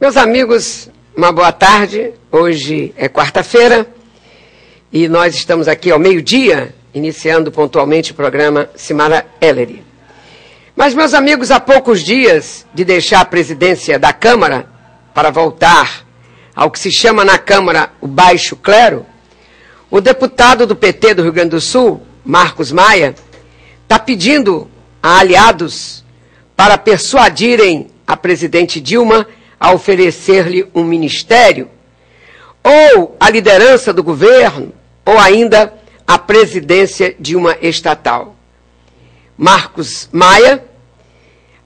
Meus amigos, uma boa tarde. Hoje é quarta-feira e nós estamos aqui ao meio-dia, iniciando pontualmente o programa Simara Ellery. Mas, meus amigos, há poucos dias de deixar a presidência da Câmara para voltar ao que se chama na Câmara o baixo clero, o deputado do PT do Rio Grande do Sul, Marcos Maia, está pedindo a aliados para persuadirem a presidente Dilma a oferecer-lhe um ministério, ou a liderança do governo, ou ainda a presidência de uma estatal. Marcos Maia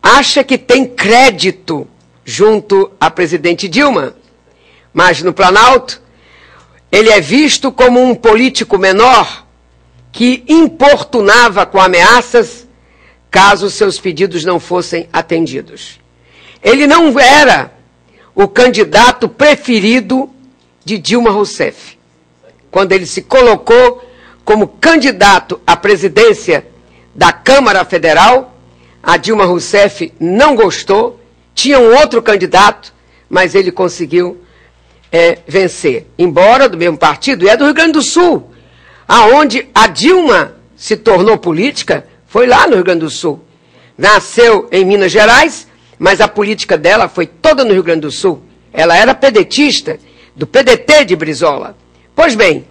acha que tem crédito junto à presidente Dilma, mas no Planalto ele é visto como um político menor que importunava com ameaças caso seus pedidos não fossem atendidos. Ele não era o candidato preferido de Dilma Rousseff. Quando ele se colocou como candidato à presidência da Câmara Federal, a Dilma Rousseff não gostou, tinha um outro candidato, mas ele conseguiu vencer. Embora do mesmo partido, e é do Rio Grande do Sul, aonde a Dilma se tornou política, foi lá no Rio Grande do Sul. Nasceu em Minas Gerais, mas a política dela foi toda no Rio Grande do Sul. Ela era pedetista, do PDT de Brizola. Pois bem,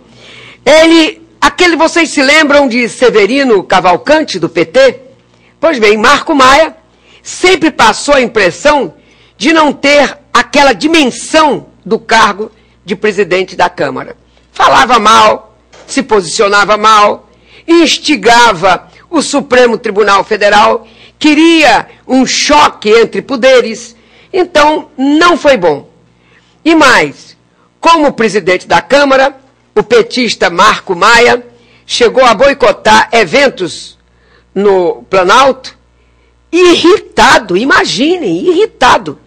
vocês se lembram de Severino Cavalcante, do PT? Pois bem, Marco Maia sempre passou a impressão de não ter aquela dimensão do cargo de presidente da Câmara. Falava mal, se posicionava mal, instigava o Supremo Tribunal Federal, queria um choque entre poderes, então não foi bom. E mais, como presidente da Câmara, o petista Marco Maia chegou a boicotar eventos no Planalto, irritado, imaginem, irritado,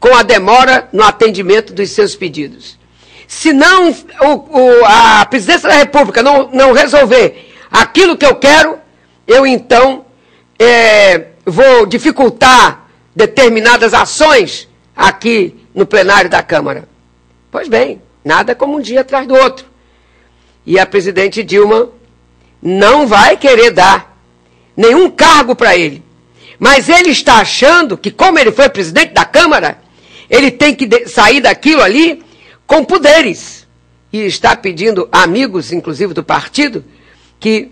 com a demora no atendimento dos seus pedidos. Se não a presidência da República não resolver aquilo que eu quero, eu então vou dificultar determinadas ações aqui no plenário da Câmara. Pois bem, nada como um dia atrás do outro. E a presidente Dilma não vai querer dar nenhum cargo para ele. Mas ele está achando que, como ele foi presidente da Câmara, ele tem que sair daquilo ali com poderes. E está pedindo a amigos, inclusive do partido, que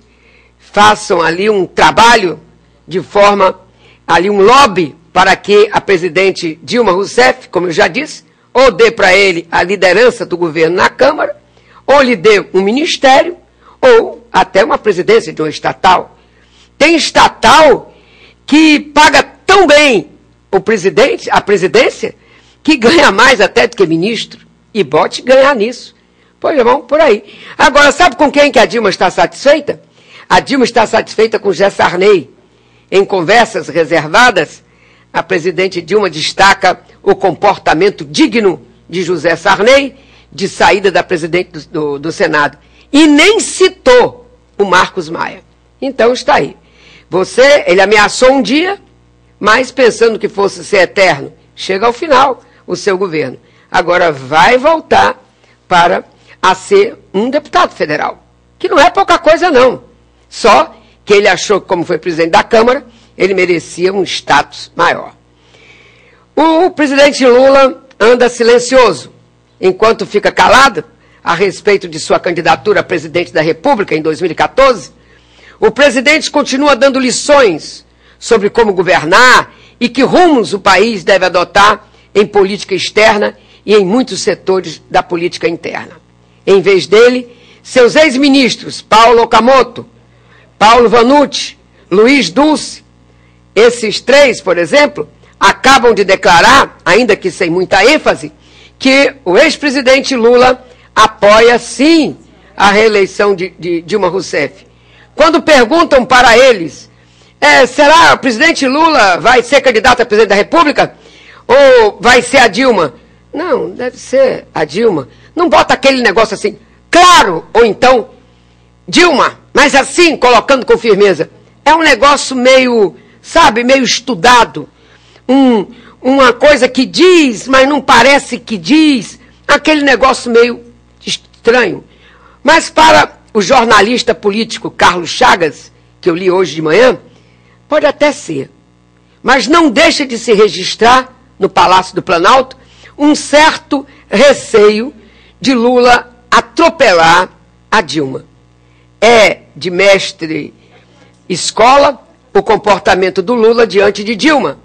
façam ali um trabalho de forma, ali um lobby, para que a presidente Dilma Rousseff, como eu já disse, ou dê para ele a liderança do governo na Câmara, ou lhe dê um ministério, ou até uma presidência de uma estatal. Tem estatal que paga tão bem a presidência, que ganha mais até do que ministro, e bote ganhar nisso. Pois vamos por aí. Agora, sabe com quem que a Dilma está satisfeita? A Dilma está satisfeita com José Sarney. Em conversas reservadas, a presidente Dilma destaca o comportamento digno de José Sarney, de saída da presidente do Senado. E nem citou o Marcos Maia. Então está aí. Ele ameaçou um dia, mas pensando que fosse ser eterno, chega ao final o seu governo. Agora vai voltar a ser um deputado federal, que não é pouca coisa não. Só que ele achou que, como foi presidente da Câmara, ele merecia um status maior. O presidente Lula anda silencioso, enquanto fica calado a respeito de sua candidatura a presidente da República em 2014. O presidente continua dando lições sobre como governar e que rumos o país deve adotar em política externa e em muitos setores da política interna. Em vez dele, seus ex-ministros, Paulo Okamoto, Paulo Vanucci, Luiz Dulce, esses três, por exemplo, acabam de declarar, ainda que sem muita ênfase, que o ex-presidente Lula apoia, sim, a reeleição de Dilma Rousseff. Quando perguntam para eles, será o presidente Lula vai ser candidato a presidente da República? Ou vai ser a Dilma? Não, deve ser a Dilma. Não bota aquele negócio assim, claro, ou então, Dilma, mas assim, colocando com firmeza. É um negócio meio, sabe, meio estudado. uma coisa que diz, mas não parece que diz, aquele negócio meio estranho. Mas para o jornalista político Carlos Chagas, que eu li hoje de manhã, pode até ser. Mas não deixa de se registrar no Palácio do Planalto um certo receio de Lula atropelar a Dilma. É de mestre escola o comportamento do Lula diante de Dilma,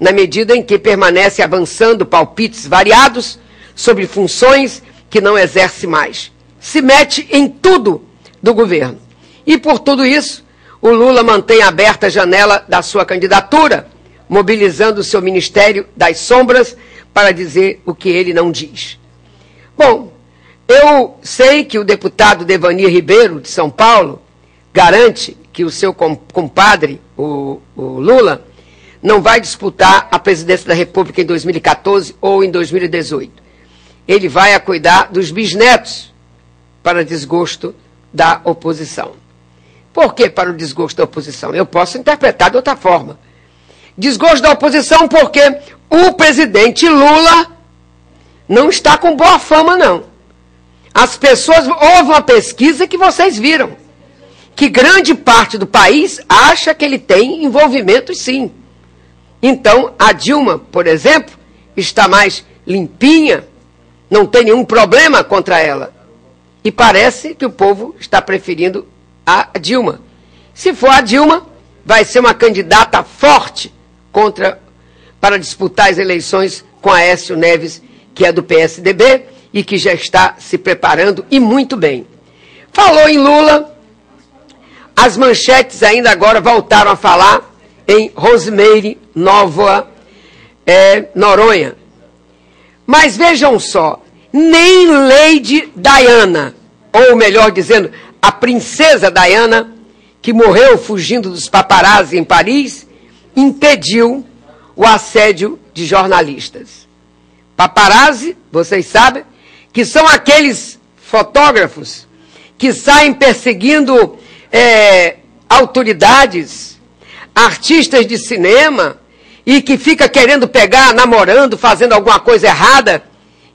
na medida em que permanece avançando palpites variados sobre funções que não exerce mais. Se mete em tudo do governo. E por tudo isso, o Lula mantém aberta a janela da sua candidatura, mobilizando o seu Ministério das Sombras para dizer o que ele não diz. Bom, eu sei que o deputado Devanir Ribeiro, de São Paulo, garante que o seu compadre, o Lula, não vai disputar a presidência da República em 2014 ou em 2018. Ele vai a cuidar dos bisnetos, para desgosto da oposição. Por que para o desgosto da oposição? Eu posso interpretar de outra forma. Desgosto da oposição porque o presidente Lula não está com boa fama, não. As pessoas... Houve uma pesquisa que vocês viram, que grande parte do país acha que ele tem envolvimento, sim. Então, a Dilma, por exemplo, está mais limpinha, não tem nenhum problema contra ela. E parece que o povo está preferindo a Dilma. Se for a Dilma, vai ser uma candidata forte para disputar as eleições com Aécio Neves, que é do PSDB e que já está se preparando, e muito bem. Falou em Lula, as manchetes ainda agora voltaram a falar em Rosemary Nova Noronha. Mas vejam só, nem Lady Diana, ou melhor dizendo, a princesa Diana, que morreu fugindo dos paparazzi em Paris, impediu o assédio de jornalistas. Paparazzi, vocês sabem, que são aqueles fotógrafos que saem perseguindo autoridades, artistas de cinema, e que fica querendo pegar, namorando, fazendo alguma coisa errada.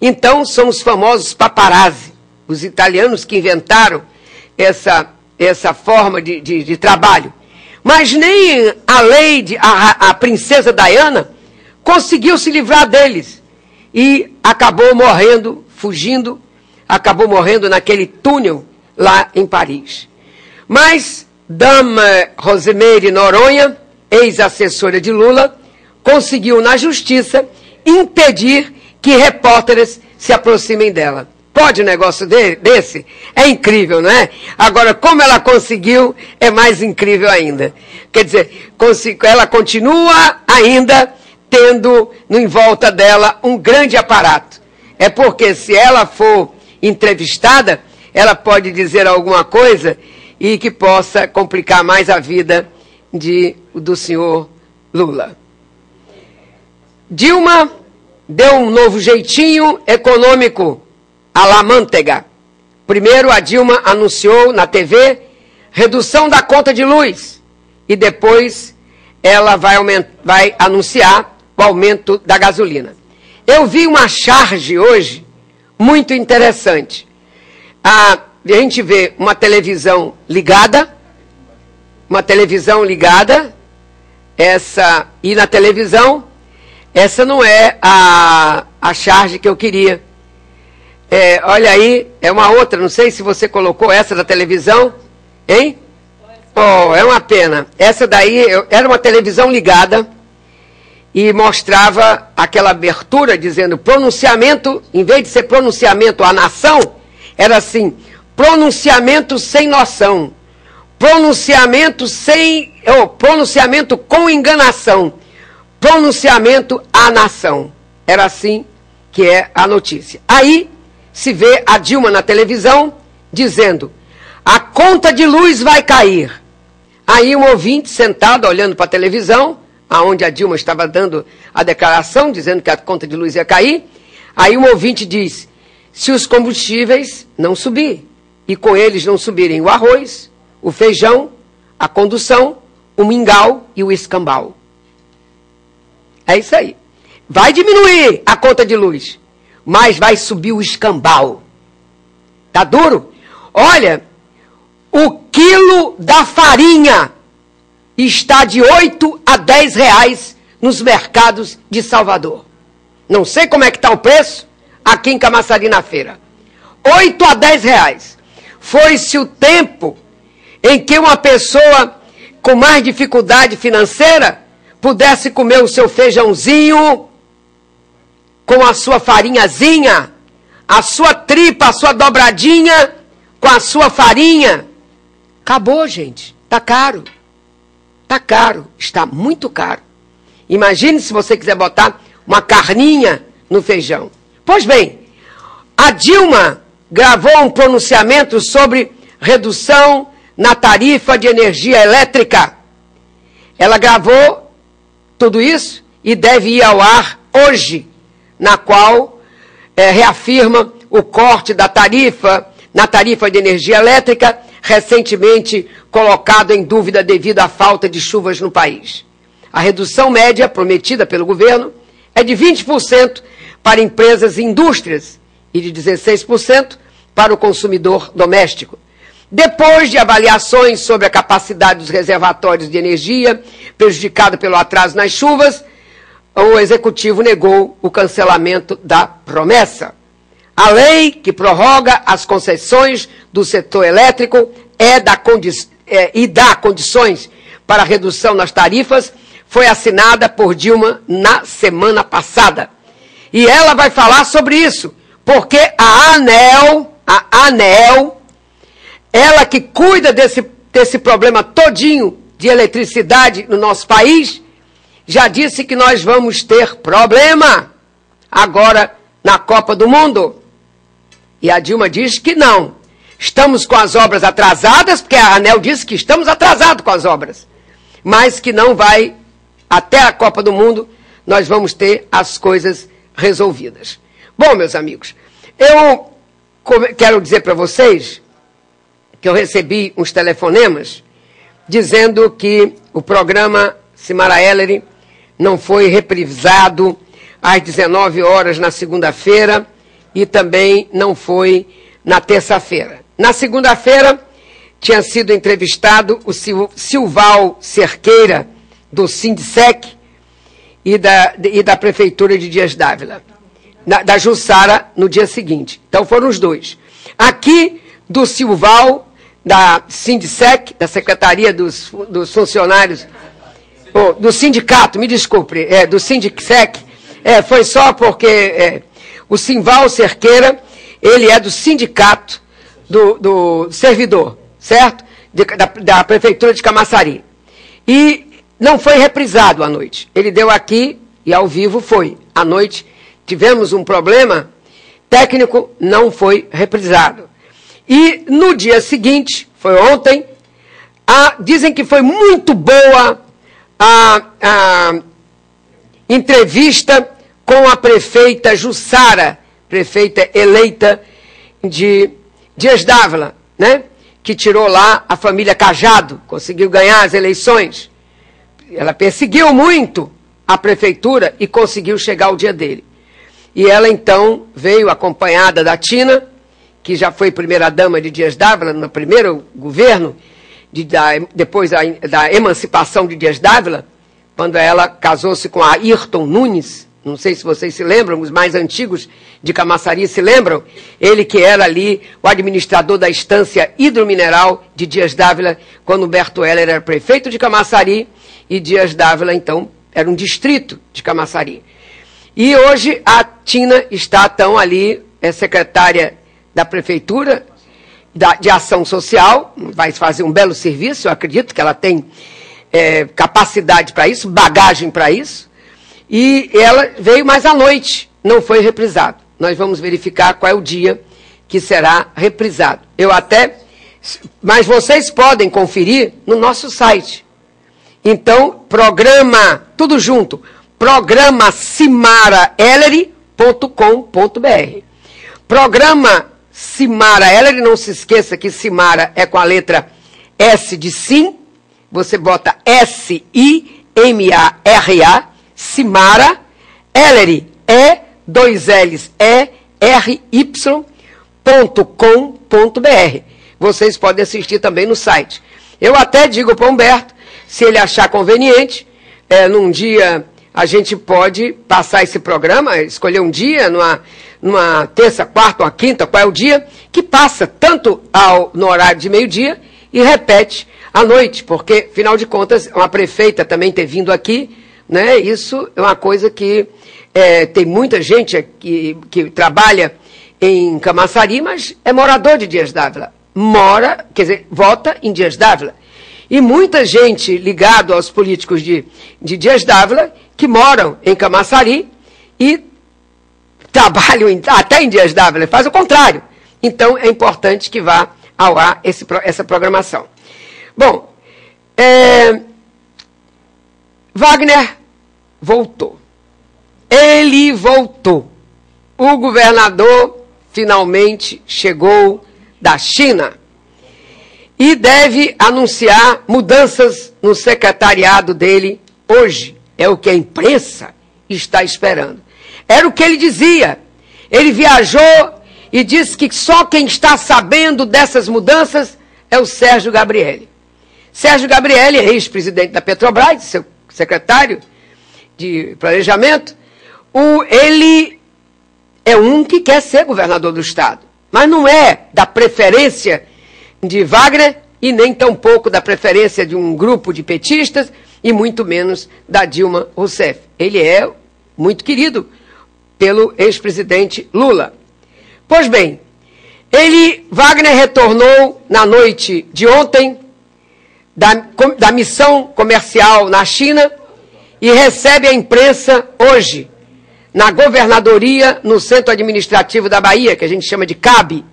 Então, são os famosos paparazzi, os italianos que inventaram essa forma de trabalho. Mas nem a princesa Diana conseguiu se livrar deles. E acabou morrendo, fugindo, acabou morrendo naquele túnel lá em Paris. Mas Dama Rosemary Noronha, ex-assessora de Lula, conseguiu na justiça impedir que repórteres se aproximem dela. Pode um negócio desse? É incrível, não é? Agora, como ela conseguiu, é mais incrível ainda. Quer dizer, ela continua ainda tendo em volta dela um grande aparato. É porque se ela for entrevistada, ela pode dizer alguma coisa e que possa complicar mais a vida do senhor Lula. Dilma deu um novo jeitinho econômico à la manteiga. Primeiro, a Dilma anunciou na TV redução da conta de luz. E depois ela vai anunciar o aumento da gasolina. Eu vi uma charge hoje muito interessante. A gente vê uma televisão ligada, e na televisão, essa não é a charge que eu queria. Olha aí, é uma outra, não sei se você colocou essa da televisão, hein? Oh, é uma pena. Essa daí era uma televisão ligada e mostrava aquela abertura dizendo pronunciamento, em vez de ser pronunciamento à nação, era assim, pronunciamento sem noção, pronunciamento com enganação, pronunciamento à nação. Era assim que é a notícia. Aí se vê a Dilma na televisão dizendo, a conta de luz vai cair. Aí um ouvinte sentado olhando para a televisão, aonde a Dilma estava dando a declaração, dizendo que a conta de luz ia cair, aí um ouvinte diz, se os combustíveis não subirem, e com eles não subirem o arroz, o feijão, a condução, o mingau e o escambau. É isso aí. Vai diminuir a conta de luz, mas vai subir o escambau. Tá duro? Olha, o quilo da farinha está de 8 a 10 reais nos mercados de Salvador. Não sei como é que está o preço aqui em Camaçari na feira. 8 a 10 reais. Foi-se o tempo em que uma pessoa com mais dificuldade financeira pudesse comer o seu feijãozinho com a sua farinhazinha, a sua tripa, a sua dobradinha com a sua farinha. Acabou, gente. Tá caro. Tá caro. Está muito caro. Imagine se você quiser botar uma carninha no feijão. Pois bem, a Dilma gravou um pronunciamento sobre redução na tarifa de energia elétrica. Ela gravou tudo isso e deve ir ao ar hoje, na qual reafirma o corte da tarifa, na tarifa de energia elétrica, recentemente colocado em dúvida devido à falta de chuvas no país. A redução média prometida pelo governo é de 20% para empresas e indústrias e de 16% para o consumidor doméstico. Depois de avaliações sobre a capacidade dos reservatórios de energia, prejudicada pelo atraso nas chuvas, o Executivo negou o cancelamento da promessa. A lei que prorroga as concessões do setor elétrico e dá condições para redução nas tarifas foi assinada por Dilma na semana passada. E ela vai falar sobre isso, porque a ANEEL, ela que cuida desse problema todinho de eletricidade no nosso país, já disse que nós vamos ter problema agora na Copa do Mundo. E a Dilma diz que não. Estamos com as obras atrasadas, porque a ANEEL disse que estamos atrasados com as obras. Mas que não vai, até a Copa do Mundo, nós vamos ter as coisas resolvidas. Bom, meus amigos, eu quero dizer para vocês que eu recebi uns telefonemas dizendo que o programa Simara Ellery não foi reprisado às 19 horas na segunda-feira e também não foi na terça-feira. Na segunda-feira tinha sido entrevistado o Silval Cerqueira, do Sindicec e da Prefeitura de Dias d'Ávila, da Jussara, no dia seguinte. Então foram os dois. Aqui, do Silval, da Sindicec, da Secretaria dos Funcionários, do sindicato, me desculpe, do Sindicec, foi só porque o Silval Cerqueira, ele é do sindicato do servidor, certo? Da Prefeitura de Camaçari. E não foi reprisado à noite. Ele deu aqui e ao vivo foi. À noite tivemos um problema técnico, não foi reprisado. E no dia seguinte, foi ontem, dizem que foi muito boa a entrevista com a prefeita Jussara, prefeita eleita de Dias d'Ávila, né? Que tirou lá a família Cajado, conseguiu ganhar as eleições. Ela perseguiu muito a prefeitura e conseguiu chegar ao dia dele. E ela, então, veio acompanhada da Tina, que já foi primeira-dama de Dias d'Ávila, no primeiro governo, depois da emancipação de Dias d'Ávila, quando ela casou-se com a Ayrton Nunes. Não sei se vocês se lembram, os mais antigos de Camaçari se lembram. Ele que era ali o administrador da estância hidromineral de Dias d'Ávila, quando Humberto Heller era prefeito de Camaçari, e Dias d'Ávila, então, era um distrito de Camaçari. E hoje a Tina está, então, ali, secretária da Prefeitura de Ação Social, vai fazer um belo serviço, eu acredito que ela tem capacidade para isso, bagagem para isso, e ela veio mais à noite, não foi reprisado. Nós vamos verificar qual é o dia que será reprisado. Mas vocês podem conferir no nosso site. Então, programa, tudo junto, programa simaraellery.com.br. Programa Simara Ellery, não se esqueça que Simara é com a letra S de sim, você bota S-I-M-A-R-A, Simara Ellery, E2LsERY.com.br. Vocês podem assistir também no site. Eu até digo para o Humberto, se ele achar conveniente, num dia a gente pode passar esse programa, escolher um dia, numa terça, quarta ou quinta, qual é o dia, que passa tanto no horário de meio-dia e repete à noite, porque, afinal de contas, uma prefeita também ter vindo aqui, né, isso é uma coisa que tem muita gente que trabalha em Camaçari, mas é morador de Dias d'Ávila. Vota em Dias d'Ávila. E muita gente ligada aos políticos de Dias d'Ávila, que moram em Camaçari e trabalham até em Dias d'Ávila, faz o contrário. Então, é importante que vá ao ar essa programação. Bom, Wagner voltou. Ele voltou. O governador finalmente chegou da China e deve anunciar mudanças no secretariado dele hoje. É o que a imprensa está esperando. Era o que ele dizia. Ele viajou e disse que só quem está sabendo dessas mudanças é o Sérgio Gabrielli. Sérgio Gabrielli é ex-presidente da Petrobras, seu secretário de planejamento. Ele é um que quer ser governador do Estado, mas não é da preferência de Wagner e nem tampouco da preferência de um grupo de petistas e muito menos da Dilma Rousseff. Ele é muito querido pelo ex-presidente Lula. Pois bem, Wagner retornou na noite de ontem da missão comercial na China e recebe a imprensa hoje, na governadoria, no Centro Administrativo da Bahia, que a gente chama de CAB.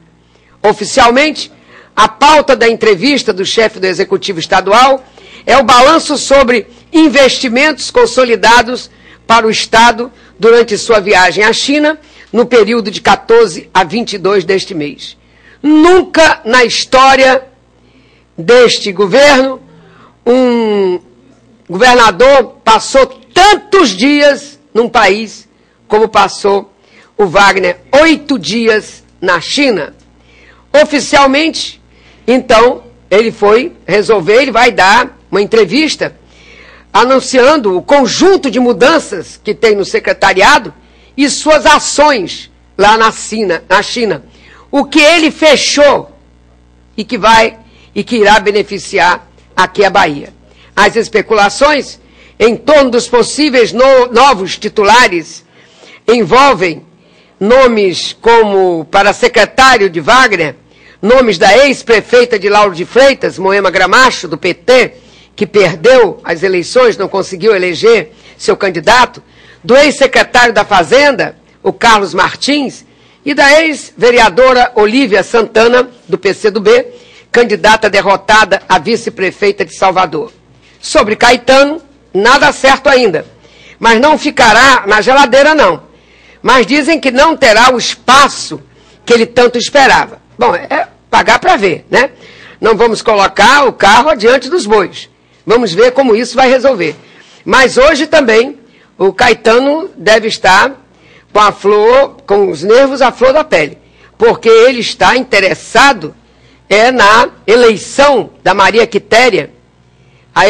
Oficialmente, a pauta da entrevista do chefe do Executivo Estadual é o balanço sobre investimentos consolidados para o Estado durante sua viagem à China, no período de 14 a 22 deste mês. Nunca na história deste governo, um governador passou tantos dias num país como passou o Wagner, 8 dias na China. Oficialmente, então, ele vai dar uma entrevista anunciando o conjunto de mudanças que tem no secretariado e suas ações lá na China. O que ele fechou e que irá beneficiar aqui a Bahia. As especulações em torno dos possíveis novos titulares envolvem nomes como, para secretário de Wagner, nomes da ex-prefeita de Lauro de Freitas, Moema Gramacho, do PT, que perdeu as eleições, não conseguiu eleger seu candidato, do ex-secretário da Fazenda, o Carlos Martins, e da ex-vereadora Olívia Santana, do PCdoB, candidata derrotada a vice-prefeita de Salvador. Sobre Caetano, nada certo ainda, mas não ficará na geladeira, não. Mas dizem que não terá o espaço que ele tanto esperava. Bom, é pagar para ver, né? Não vamos colocar o carro adiante dos bois. Vamos ver como isso vai resolver. Mas hoje também o Caetano deve estar com os nervos à flor da pele, porque ele está interessado na eleição da Maria Quitéria, a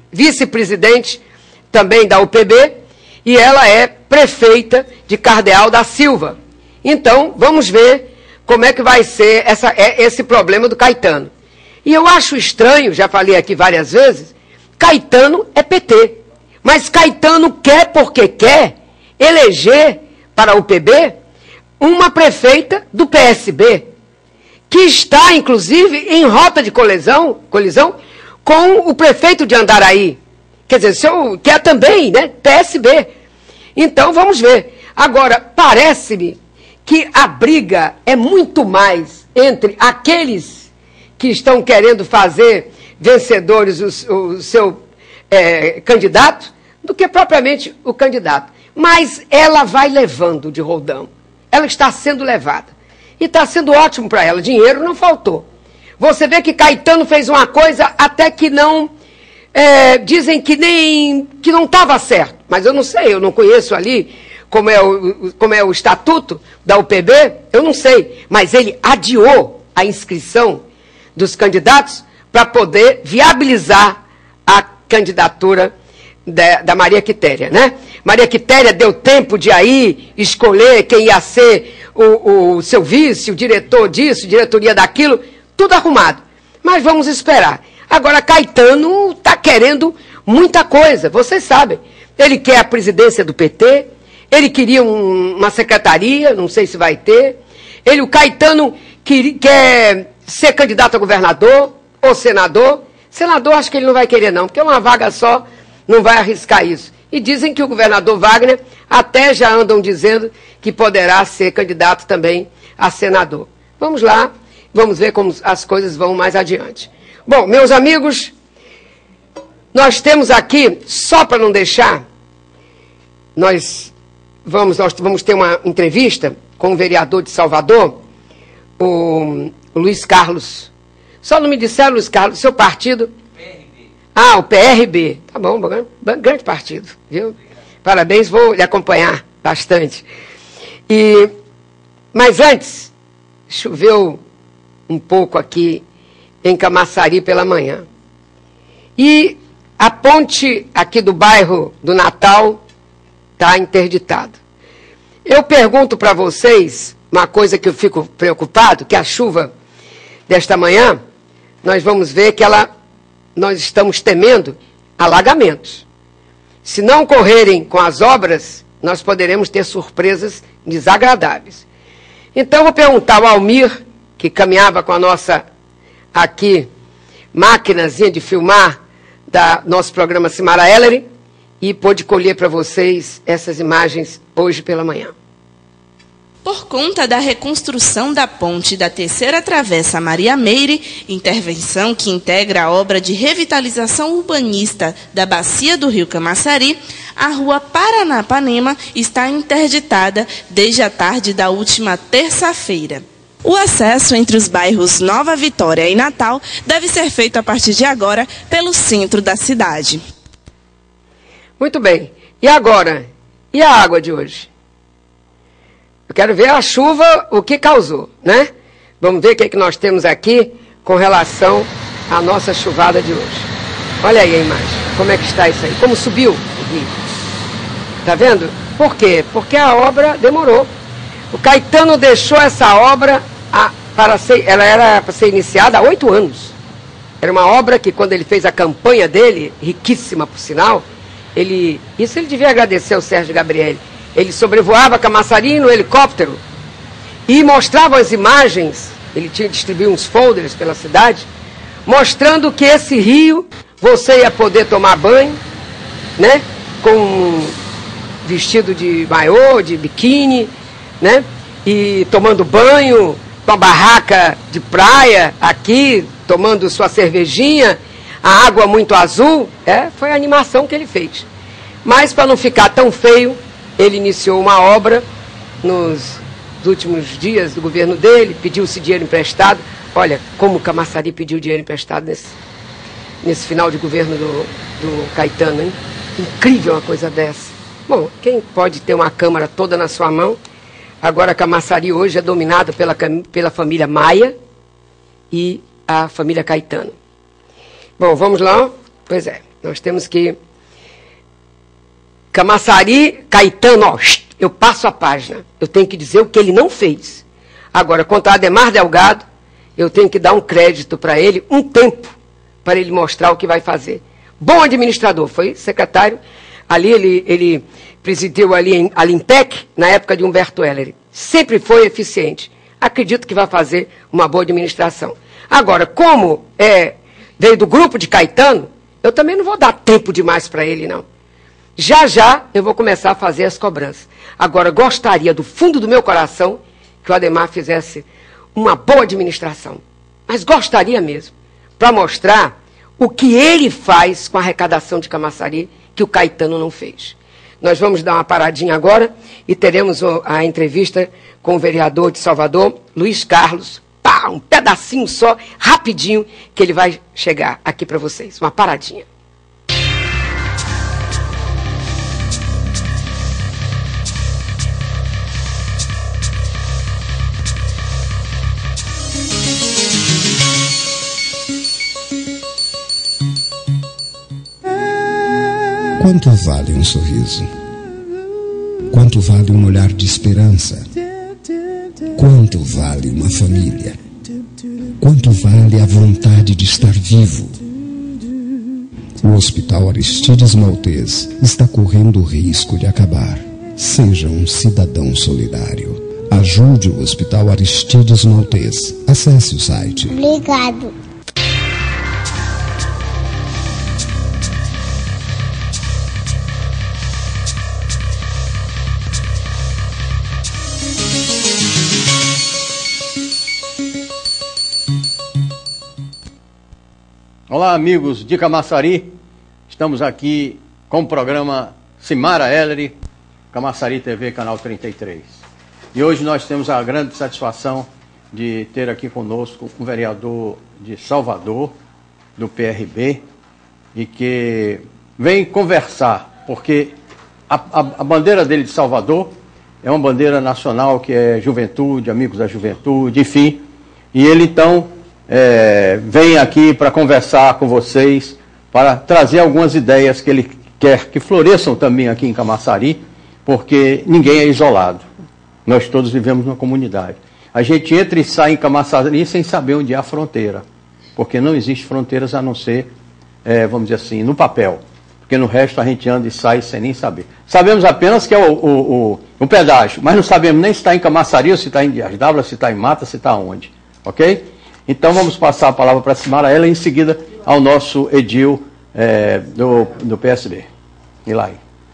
vice-presidente também da UPB, e ela é prefeita de Cardeal da Silva. Então, vamos ver como é que vai ser esse problema do Caetano. E eu acho estranho, já falei aqui várias vezes, Caetano é PT. Mas Caetano quer, porque quer, eleger para a UPB uma prefeita do PSB, que está, inclusive, em rota de colisão com o prefeito de Andaraí. Quer dizer, quer também, né, PSB. Então, vamos ver. Agora, parece-me que a briga é muito mais entre aqueles que estão querendo fazer vencedores o seu candidato, do que propriamente o candidato. Mas ela vai levando de roldão. Ela está sendo levada. E está sendo ótimo para ela. Dinheiro não faltou. Você vê que Caetano fez uma coisa até que não dizem que não estava certo, mas eu não sei, eu não conheço ali como é o estatuto da UPB, eu não sei, mas ele adiou a inscrição dos candidatos para poder viabilizar a candidatura da Maria Quitéria, né? Maria Quitéria deu tempo de aí escolher quem ia ser o seu vice, o diretor disso, diretoria daquilo, tudo arrumado. Mas vamos esperar. Agora, Caetano está querendo muita coisa, vocês sabem. Ele quer a presidência do PT, ele queria uma secretaria, não sei se vai ter. O Caetano quer ser candidato a governador ou senador. Senador acho que ele não vai querer não, porque uma vaga só não vai arriscar isso. E dizem que o governador Wagner até já andam dizendo que poderá ser candidato também a senador. Vamos lá, vamos ver como as coisas vão mais adiante. Bom, meus amigos, nós temos aqui, só para não deixar, nós vamos ter uma entrevista com o vereador de Salvador, o Luiz Carlos. Só não me disseram, Luiz Carlos, seu partido? PRB. Ah, o PRB. Tá bom, grande partido, viu? Parabéns, vou lhe acompanhar bastante. Mas antes, choveu um pouco aqui em Camaçari pela manhã. E a ponte aqui do bairro do Natal está interditada. Eu pergunto para vocês uma coisa que eu fico preocupado, que a chuva desta manhã, nós vamos ver que nós estamos temendo alagamentos. Se não correrem com as obras, nós poderemos ter surpresas desagradáveis. Então, vou perguntar ao Almir, que caminhava com a nossa, aqui, maquinazinha de filmar da nosso programa Simara Ellery, e pôde colher para vocês essas imagens hoje pela manhã. Por conta da reconstrução da ponte da Terceira Travessa Maria Meire, intervenção que integra a obra de revitalização urbanista da bacia do Rio Camaçari, a rua Paranapanema está interditada desde a tarde da última terça-feira. O acesso entre os bairros Nova Vitória e Natal deve ser feito a partir de agora pelo centro da cidade. Muito bem. E agora? E a água de hoje? Eu quero ver a chuva, o que causou, né? Vamos ver o que nós temos aqui com relação à nossa chuvada de hoje. Olha aí a imagem. Como é que está isso aí? Como subiu o rio. Tá vendo? Por quê? Porque a obra demorou. O Caetano deixou essa obra ela era para ser iniciada há 8 anos. Era uma obra que, quando ele fez a campanha dele, riquíssima por sinal, isso ele devia agradecer ao Sérgio Gabrielli. Ele sobrevoava Camaçari no helicóptero e mostrava as imagens, ele tinha distribuído uns folders pela cidade, mostrando que esse rio, você ia poder tomar banho, né, com vestido de maiô, de biquíni, né, e tomando banho, com a barraca de praia aqui, tomando sua cervejinha, a água muito azul, foi a animação que ele fez. Mas, para não ficar tão feio, ele iniciou uma obra nos últimos dias do governo dele, pediu-se dinheiro emprestado. Olha, como o Camaçari pediu dinheiro emprestado nesse final de governo do Caetano, hein? Incrível uma coisa dessa. Bom, quem pode ter uma Câmara toda na sua mão? Agora, Camaçari hoje é dominado pela família Maia e a família Caetano. Bom, vamos lá? Pois é, nós temos que... Camaçari, Caetano, ó, eu passo a página. Eu tenho que dizer o que ele não fez. Agora, quanto a Ademar Delgado, eu tenho que dar um crédito para ele, um tempo, para ele mostrar o que vai fazer. Bom administrador, foi secretário. Ali ele presidiu ali a Limpec, na época de Humberto Heller. Sempre foi eficiente. Acredito que vai fazer uma boa administração. Agora, como veio do grupo de Caetano, eu também não vou dar tempo demais para ele, não. Já já eu vou começar a fazer as cobranças. Agora, gostaria do fundo do meu coração que o Ademar fizesse uma boa administração. Mas gostaria mesmo, para mostrar o que ele faz com a arrecadação de Camaçari, que o Caetano não fez. Nós vamos dar uma paradinha agora e teremos a entrevista com o vereador de Salvador, Luiz Carlos. Pá, um pedacinho só, rapidinho, que ele vai chegar aqui para vocês. Uma paradinha. Quanto vale um sorriso? Quanto vale um olhar de esperança? Quanto vale uma família? Quanto vale a vontade de estar vivo? O Hospital Aristides Maltês está correndo o risco de acabar. Seja um cidadão solidário. Ajude o Hospital Aristides Maltês. Acesse o site. Obrigado. Olá, amigos de Camaçari. Estamos aqui com o programa Simara Ellery, Camaçari TV, canal 33. E hoje nós temos a grande satisfação de ter aqui conosco um vereador de Salvador, do PRB, e que vem conversar, porque a bandeira dele de Salvador é uma bandeira nacional que é juventude, amigos da juventude, enfim. E ele então vem aqui para conversar com vocês, para trazer algumas ideias que ele quer que floresçam também aqui em Camaçari, porque ninguém é isolado. Nós todos vivemos numa comunidade. A gente entra e sai em Camaçari sem saber onde é a fronteira, porque não existe fronteiras a não ser, vamos dizer assim, no papel, porque no resto a gente anda e sai sem nem saber. Sabemos apenas que é o pedágio, mas não sabemos nem se está em Camaçari, ou se está em Dias d'Ávila, se está em Mata, se está onde, ok? Então vamos passar a palavra para a Simara Ellery, em seguida ao nosso edil do PSB. Ilai.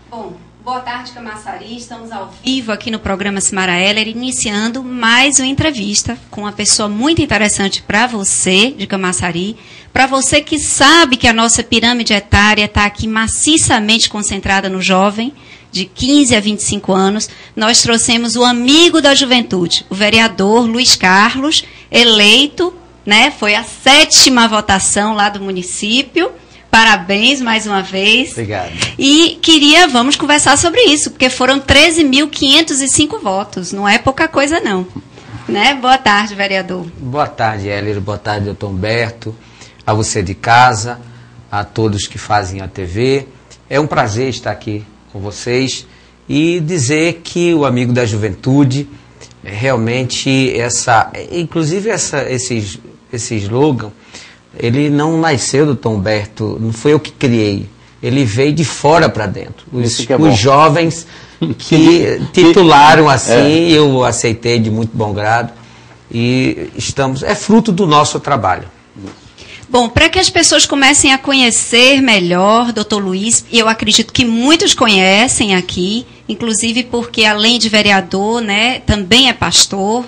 Bom, boa tarde, Camaçari. Estamos ao vivo aqui no programa Simara Ellery, iniciando mais uma entrevista com uma pessoa muito interessante para você, de Camaçari, para você que sabe que a nossa pirâmide etária está aqui maciçamente concentrada no jovem, de 15 a 25 anos. Nós trouxemos o amigo da juventude, o vereador Luiz Carlos, eleito, né? Foi a 7ª votação lá do município. Parabéns mais uma vez. Obrigado. E vamos conversar sobre isso, porque foram 13.505 votos. Não é pouca coisa, não. Né? Boa tarde, vereador. Boa tarde, Ellery. Boa tarde, doutor Humberto. A você de casa, a todos que fazem a TV. É um prazer estar aqui com vocês e dizer que o amigo da juventude, realmente, inclusive esse slogan, ele não nasceu do Tom Humberto, não foi eu que criei, ele veio de fora para dentro. Os jovens que titularam assim, eu aceitei de muito bom grado e é fruto do nosso trabalho. Bom, para que as pessoas comecem a conhecer melhor, doutor Luiz, e eu acredito que muitos conhecem aqui, inclusive porque além de vereador, né, também é pastor.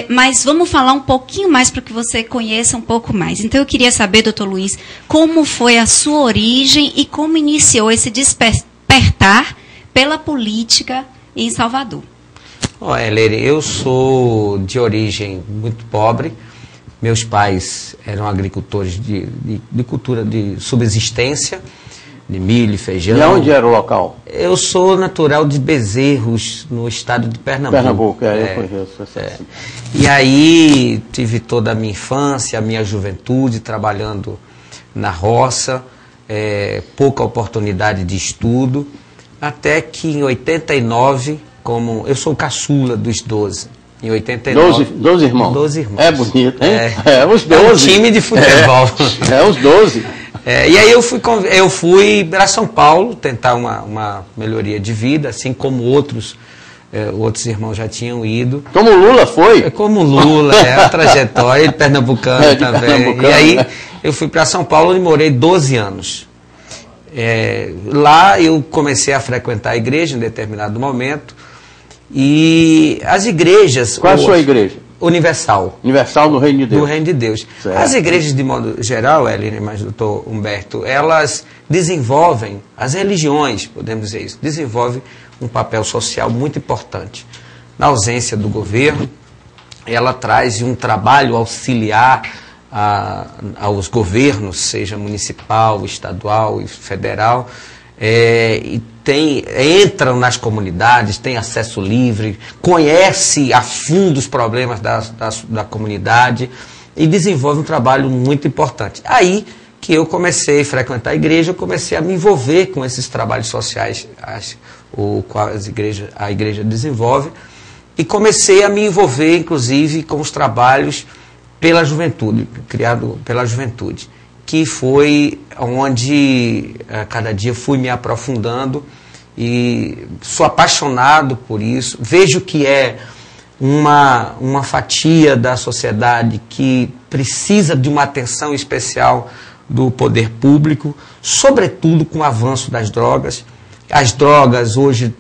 Mas vamos falar um pouquinho mais para que você conheça um pouco mais. Então eu queria saber, doutor Luiz, como foi a sua origem e como iniciou esse despertar pela política em Salvador. Ellery, eu sou de origem muito pobre. Meus pais eram agricultores de cultura de subsistência, de milho, feijão. E onde era o local? Eu sou natural de Bezerros, no estado de Pernambuco. Eu conheço. E aí tive toda a minha infância, a minha juventude trabalhando na roça, pouca oportunidade de estudo, até que em 89, eu sou o caçula dos 12. Em 89. 12 irmãos? 12 irmãos. É bonito, hein? Os 12. É um time de futebol. Os 12. E aí eu fui para São Paulo tentar uma melhoria de vida, assim como outros irmãos já tinham ido. Como o Lula foi? Como o Lula, a trajetória, pernambucano também. Pernambucano, e aí eu fui para São Paulo e morei 12 anos. Lá eu comecei a frequentar a igreja em determinado momento. E as igrejas... Qual é a sua igreja? Universal. Universal no Reino de Deus. Do Reino de Deus. Certo. As igrejas, de modo geral, Ellery, mas doutor Humberto, elas desenvolvem, as religiões, podemos dizer isso, desenvolvem um papel social muito importante. Na ausência do governo, ela traz um trabalho auxiliar aos governos, seja municipal, estadual e federal, e entram nas comunidades, tem acesso livre, conhece a fundo os problemas da comunidade e desenvolve um trabalho muito importante. Aí que eu comecei a frequentar a igreja, eu comecei a me envolver com esses trabalhos sociais, a igreja desenvolve, e comecei a me envolver, inclusive, com os trabalhos pela juventude, criado pela juventude, que foi onde a cada dia fui me aprofundando e sou apaixonado por isso. Vejo que é uma fatia da sociedade que precisa de uma atenção especial do poder público, sobretudo com o avanço das drogas. As drogas hoje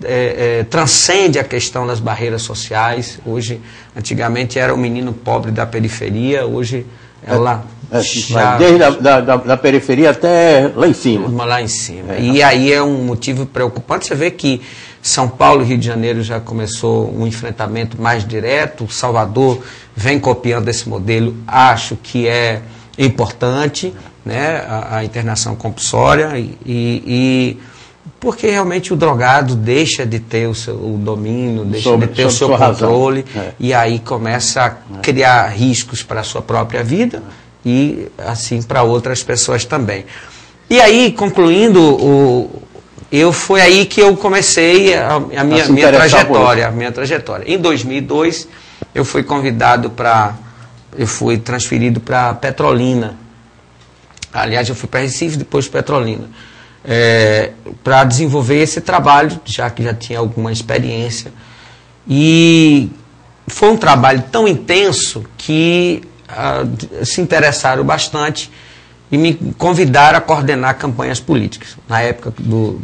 transcendem a questão das barreiras sociais. Hoje, antigamente era o menino pobre da periferia, hoje ela já... Desde da periferia até lá em cima. Lá em cima. E aí é um motivo preocupante. Você vê que São Paulo e Rio de Janeiro já começou um enfrentamento mais direto. Salvador vem copiando esse modelo. Acho que é importante, né, a internação compulsória porque realmente o drogado deixa de ter o domínio, deixa de ter o seu controle, e aí começa a criar riscos para a sua própria vida e assim para outras pessoas também. E aí, concluindo, foi aí que eu comecei a minha trajetória. Em 2002, eu fui convidado eu fui transferido para Petrolina. Aliás, eu fui para Recife, depois Petrolina. Para desenvolver esse trabalho, já que já tinha alguma experiência. E foi um trabalho tão intenso que se interessaram bastante e me convidaram a coordenar campanhas políticas, na época do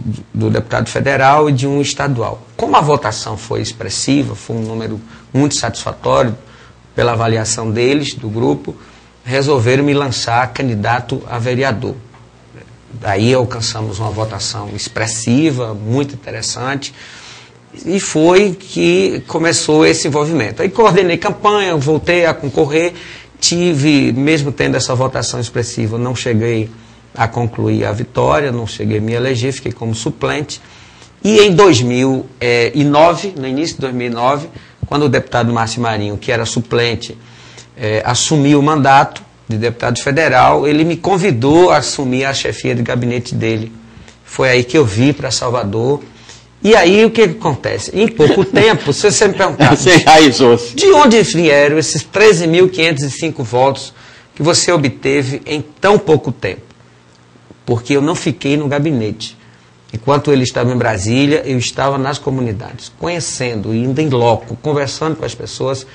deputado federal e de um estadual. Como a votação foi expressiva, foi um número muito satisfatório pela avaliação deles, do grupo, resolveram me lançar candidato a vereador. Daí alcançamos uma votação expressiva, muito interessante, e foi que começou esse envolvimento. Aí coordenei campanha, voltei a concorrer, mesmo tendo essa votação expressiva, não cheguei a concluir a vitória, não cheguei a me eleger, fiquei como suplente. E em 2009, no início de 2009, quando o deputado Márcio Marinho, que era suplente, assumiu o mandato de deputado federal, ele me convidou a assumir a chefia de gabinete dele. Foi aí que eu vim para Salvador. E aí o que acontece? Em pouco tempo, se você me perguntar, de onde vieram esses 13.505 votos que você obteve em tão pouco tempo? Porque eu não fiquei no gabinete. Enquanto ele estava em Brasília, eu estava nas comunidades, conhecendo, indo em loco, conversando com as pessoas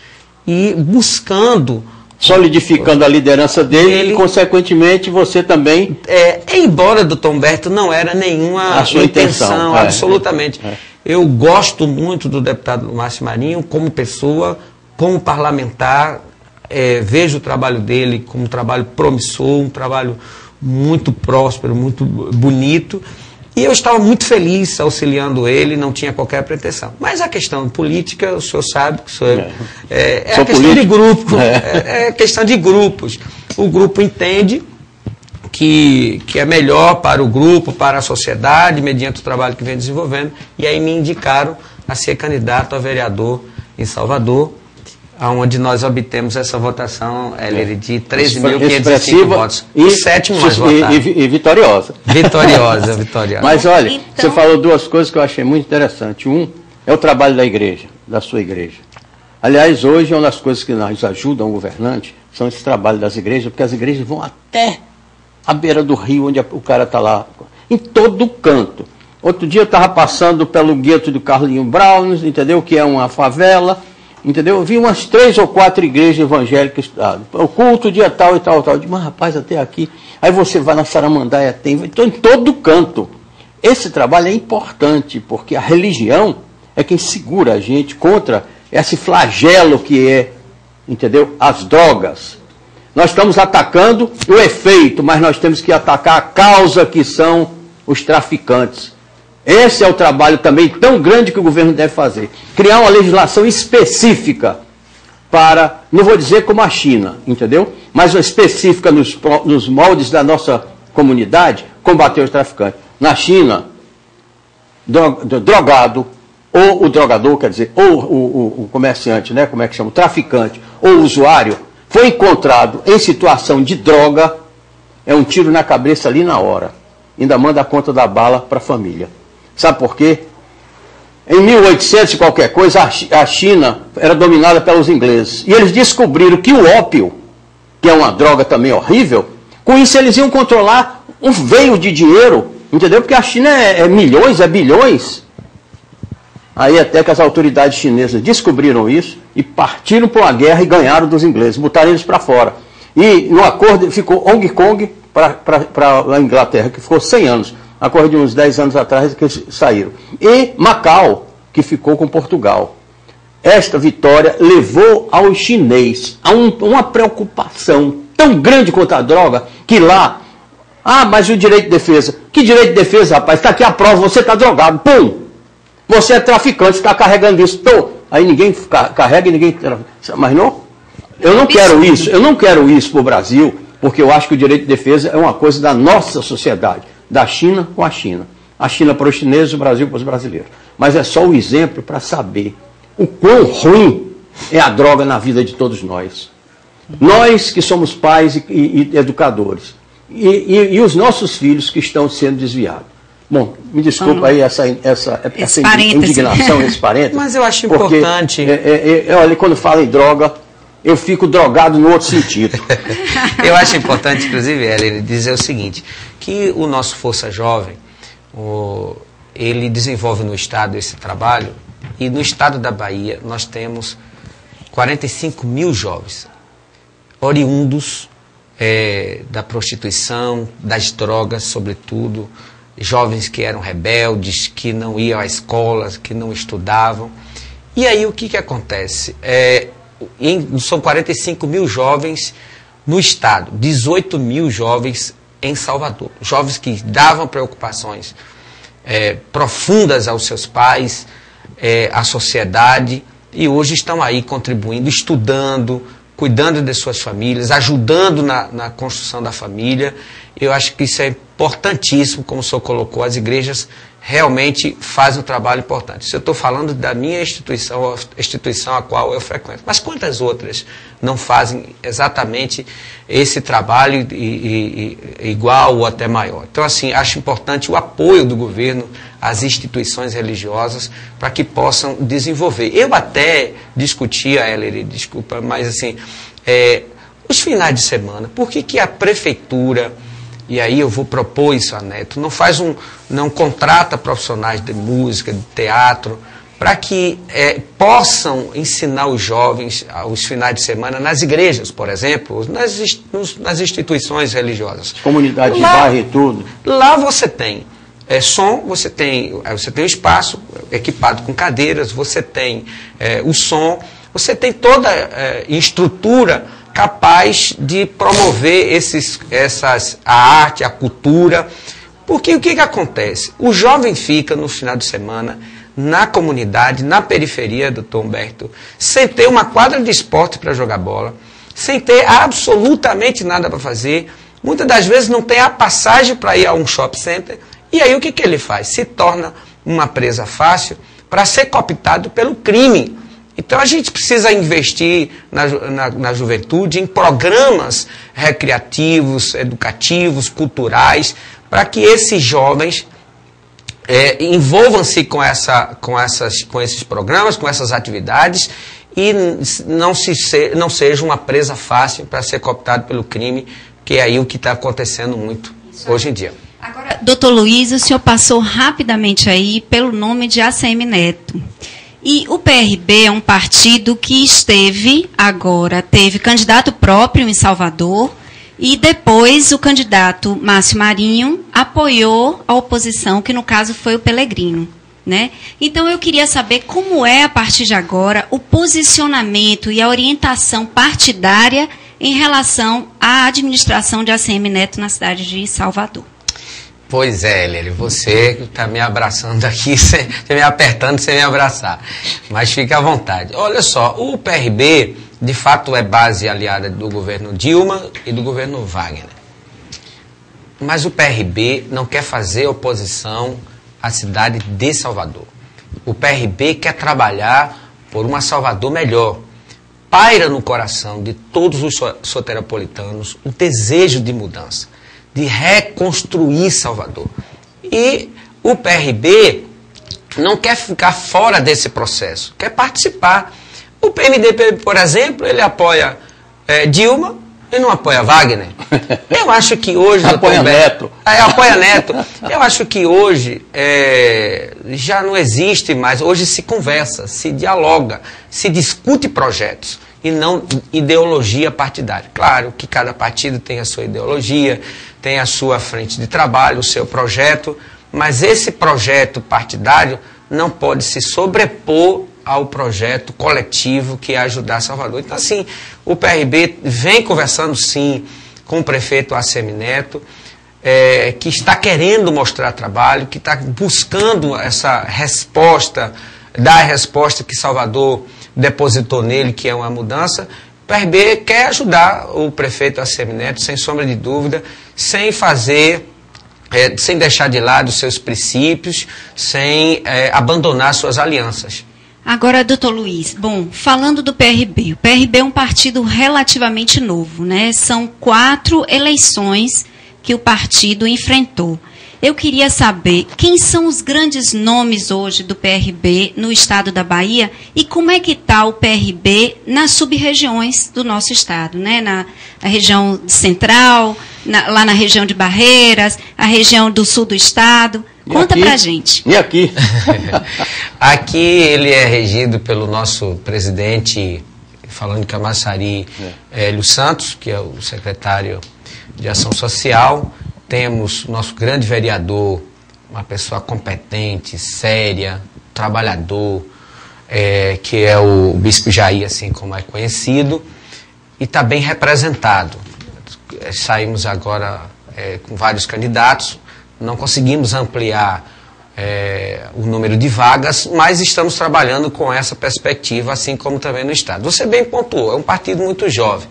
e buscando... solidificando a liderança dele e, consequentemente, você também... embora, doutor Humberto, não era nenhuma a sua intenção, absolutamente. Eu gosto muito do deputado Márcio Marinho como pessoa, como parlamentar, vejo o trabalho dele como um trabalho promissor, um trabalho muito próspero, muito bonito, e eu estava muito feliz auxiliando ele, não tinha qualquer pretensão. Mas a questão política, o senhor sabe que é a questão de grupo, é questão de grupos. O grupo entende que é melhor para o grupo, para a sociedade, mediante o trabalho que vem desenvolvendo, e aí me indicaram a ser candidato a vereador em Salvador, onde nós obtemos essa votação de 13.505 votos. E sétimo mais votado. E vitoriosa. Vitoriosa. Mas olha, então... você falou duas coisas que eu achei muito interessante. Um é o trabalho da igreja, da sua igreja. Aliás, hoje, uma das coisas que nos ajudam o governante são esse trabalho das igrejas, porque as igrejas vão até a beira do rio, onde o cara está lá, em todo canto. Outro dia eu estava passando pelo gueto do Carlinho Brown, entendeu? Que é uma favela. Entendeu? Eu vi umas 3 ou 4 igrejas evangélicas, o culto dia tal e tal. Eu digo, mas rapaz, até aqui. Aí você vai na Saramandaia, então em todo canto. Esse trabalho é importante, porque a religião é quem segura a gente contra esse flagelo que é, entendeu? As drogas. Nós estamos atacando o efeito, mas nós temos que atacar a causa, que são os traficantes. Esse é o trabalho também tão grande que o governo deve fazer. Criar uma legislação específica para, não vou dizer como a China, entendeu? Mas uma específica nos moldes da nossa comunidade, combater os traficantes. Na China, drogado, ou o drogador, quer dizer, ou o comerciante, né? Como é que chama? O traficante, ou o usuário, foi encontrado em situação de droga, é um tiro na cabeça ali na hora. Ainda manda a conta da bala para a família. Sabe por quê? Em 1800 e qualquer coisa, a China era dominada pelos ingleses. E eles descobriram que o ópio, que é uma droga também horrível, com isso eles iam controlar um veio de dinheiro, entendeu? Porque a China é milhões, é bilhões. Aí até que as autoridades chinesas descobriram isso e partiram para uma guerra e ganharam dos ingleses, botaram eles para fora. E no acordo ficou Hong Kong para a Inglaterra, que ficou 100 anos. Acordo de uns 10 anos atrás que eles saíram. E Macau, que ficou com Portugal. Esta vitória levou ao chinês a uma preocupação tão grande contra a droga, que lá, mas o direito de defesa. Que direito de defesa, rapaz? Está aqui a prova, você está drogado. Pum! Você é traficante, está carregando isso. Então, aí ninguém carrega e ninguém... Mas não, eu não quero isso. Eu não quero isso para o Brasil, porque eu acho que o direito de defesa é uma coisa da nossa sociedade. Da China com a China. A China para os chineses, o Brasil para os brasileiros. Mas é só o exemplo para saber o quão ruim é a droga na vida de todos nós. Nós que somos pais e educadores. E os nossos filhos que estão sendo desviados. Bom, me desculpa aí essa indignação, esse parênteses. Mas eu acho importante. Olha, quando fala em droga, eu fico drogado no outro sentido. Eu acho importante, inclusive, ele dizer o seguinte, que o nosso Força Jovem, ele desenvolve no Estado esse trabalho, e no Estado da Bahia nós temos 45 mil jovens, oriundos da prostituição, das drogas, sobretudo, jovens que eram rebeldes, que não iam à escola, que não estudavam. E aí o que acontece? São 45 mil jovens no Estado, 18 mil jovens em Salvador. Jovens que davam preocupações profundas aos seus pais, à sociedade, e hoje estão aí contribuindo, estudando, cuidando de suas famílias, ajudando na construção da família. Eu acho que isso é importantíssimo, como o senhor colocou, as igrejas realmente fazem um trabalho importante. Isso eu estou falando da minha instituição, a instituição a qual eu frequento. Mas quantas outras não fazem exatamente esse trabalho igual ou até maior? Então, assim, acho importante o apoio do governo às instituições religiosas para que possam desenvolver. Eu até discutia, Heller, desculpa, mas assim, os finais de semana, por que a prefeitura... E aí eu vou propor isso a Neto, não contrata profissionais de música, de teatro, para que possam ensinar os jovens aos finais de semana nas igrejas, por exemplo, nas instituições religiosas. Comunidade de bairro e tudo. Lá você tem som, você tem o espaço equipado com cadeiras, você tem o som, você tem toda a estrutura capaz de promover a arte, a cultura. Porque o que acontece? O jovem fica no final de semana na comunidade, na periferia do Tom Humberto, sem ter uma quadra de esporte para jogar bola, sem ter absolutamente nada para fazer, muitas das vezes não tem a passagem para ir a um shopping center, e aí o que ele faz? Se torna uma presa fácil para ser cooptado pelo crime. Então a gente precisa investir na juventude em programas recreativos, educativos, culturais, para que esses jovens envolvam-se com esses programas, com essas atividades, e não seja uma presa fácil para ser cooptado pelo crime, que é aí o que está acontecendo muito hoje em dia. Agora, doutor Luiz, o senhor passou rapidamente aí pelo nome de ACM Neto. E o PRB é um partido que teve candidato próprio em Salvador, e depois o candidato Márcio Marinho apoiou a oposição, que no caso foi o Pelegrino, né? Então eu queria saber como é, a partir de agora, o posicionamento e a orientação partidária em relação à administração de ACM Neto na cidade de Salvador. Pois é, Heller, você está me abraçando aqui, você me apertando sem me abraçar. Mas fique à vontade. Olha só, o PRB, de fato, é base aliada do governo Dilma e do governo Wagner. Mas o PRB não quer fazer oposição à cidade de Salvador. O PRB quer trabalhar por uma Salvador melhor. Paira no coração de todos os soteropolitanos o desejo de mudança. de reconstruir Salvador. E o PRB não quer ficar fora desse processo, quer participar. O PMDB, por exemplo, ele apoia Dilma e não apoia Wagner. Eu acho que hoje... apoia Neto. Apoia Neto. Eu acho que hoje já não existe mais. Hoje se conversa, se dialoga, se discute projetos e não ideologia partidária. Claro que cada partido tem a sua ideologia, tem a sua frente de trabalho, o seu projeto, mas esse projeto partidário não pode se sobrepor ao projeto coletivo que é ajudar Salvador. Então, assim, o PRB vem conversando, sim, com o prefeito Assemineto, que está querendo mostrar trabalho, que está buscando essa resposta, dar a resposta que Salvador depositou nele, que é uma mudança. O PRB quer ajudar o prefeito Assemineto, sem sombra de dúvida, sem deixar de lado os seus princípios, sem abandonar suas alianças. Agora, doutor Luiz, bom, falando do PRB, o PRB é um partido relativamente novo, né? São 4 eleições que o partido enfrentou. Eu queria saber quem são os grandes nomes hoje do PRB no estado da Bahia e como é que está o PRB nas sub-regiões do nosso estado, né? Na região central, lá na região de Barreiras, a região do sul do estado. Conta pra gente. E aqui? Aqui ele é regido pelo nosso presidente, falando de Camaçari, Hélio Santos, que é o secretário de Ação Social. Temos o nosso grande vereador, uma pessoa competente, séria, trabalhador, que é o Bispo Jair, assim como é conhecido, e está bem representado. Saímos agora com vários candidatos, não conseguimos ampliar o número de vagas, mas estamos trabalhando com essa perspectiva, assim como também no Estado. Você bem pontuou, é um partido muito jovem.